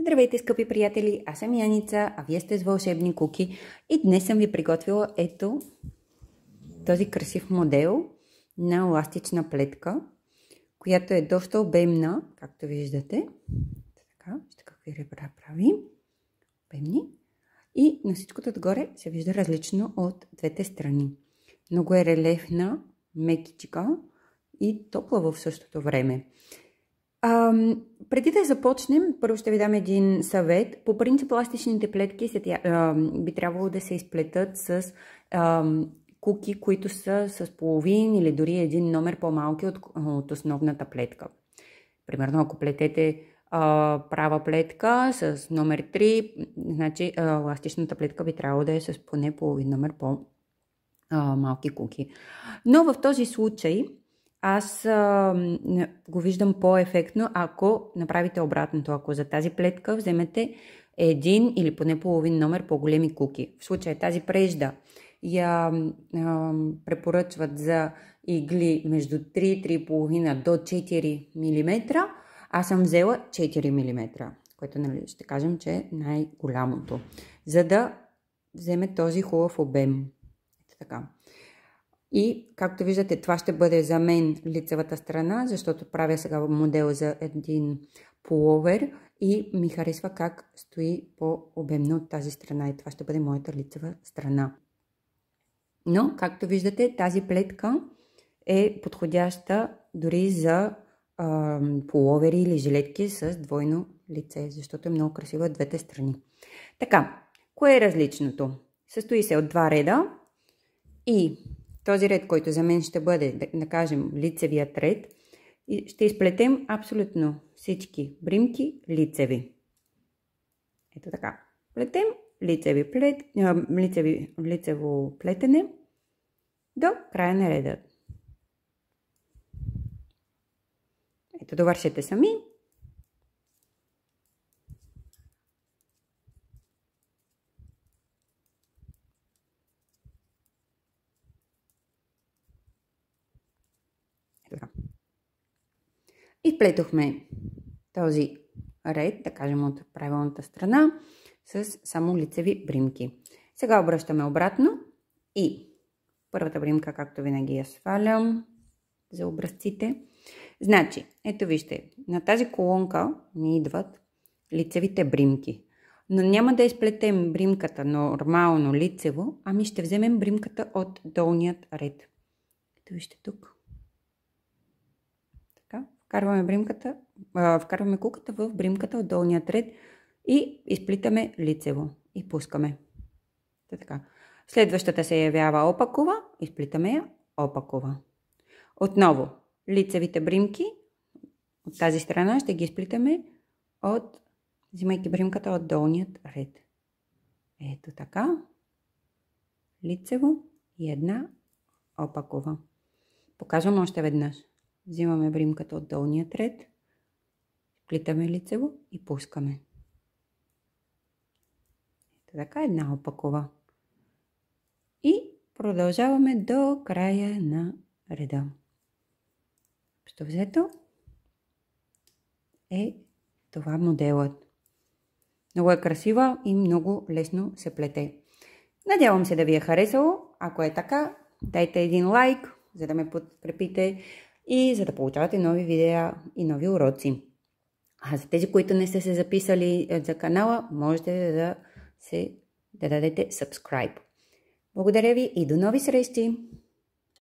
Здравейте, скъпи приятели! Аз съм Яница, а вие сте с Вълшебни куки и днес съм ви приготвила ето този красив модел на еластична плетка, която е доста обемна, както виждате. Така, вижте какви ребра прави. Обемни. И на всичкото отгоре се вижда различно от двете страни. Много е релефна, мекичка и топла в същото време. Преди да започнем, първо ще ви дам един съвет. По принцип, еластичните плетки би трябвало да се изплетат с куки, които са с половин или дори един номер по-малки от основната плетка. Примерно, ако плетете права плетка с номер 3, значи еластичната плетка би трябвало да е с поне половин номер по-малки куки. Но в този случай аз го виждам по-ефектно, ако направите обратното. Ако за тази плетка вземете един или поне половин номер по-големи куки. В случая тази прежда я препоръчват за игли между 3-3,5 до 4 мм. Аз съм взела 4 мм, което ще кажем, че е най-голямото, за да вземе този хубав обем. Така. И, както виждате, това ще бъде за мен лицевата страна, защото правя сега модел за един пуловер и ми харесва как стои по-обемно от тази страна. И това ще бъде моята лицева страна. Но, както виждате, тази плетка е подходяща дори за пуловери или жилетки с двойно лице, защото е много красива от двете страни. Така, кое е различното? Състои се от два реда и този ред, който за мен ще бъде, да кажем, лицевият ред, ще изплетем абсолютно всички бримки лицеви. Ето така. Плетем лицево плетене до края на реда. Ето, довършете сами. И вплетохме този ред, да кажем от правилната страна, с само лицеви бримки. Сега обръщаме обратно и първата бримка, както винаги, я свалям за образците. Значи, ето вижте, на тази колонка ни идват лицевите бримки. Но няма да изплетем бримката нормално лицево, ами ще вземем бримката от долният ред. Ето вижте тук. Вкарваме куката в бримката от долния ред и изплитаме лицево и пускаме. Така. Следващата се явява опакова, изплитаме я опакова. Отново лицевите бримки от тази страна ще ги изплитаме взимайки бримката от долният ред. Ето така. Лицево и една опакова. Показвам още веднъж. Взимаме бримката от долният ред, плитаме лицево и пускаме. Ето така, една опакова. И продължаваме до края на реда. Общо взето е това моделът. Много е красива и много лесно се плете. Надявам се да ви е харесало. Ако е така, дайте един лайк, за да ме подкрепите и за да получавате нови видеа и нови уроци. А за тези, които не сте се записали за канала, можете да дадете subscribe. Благодаря ви и до нови срещи!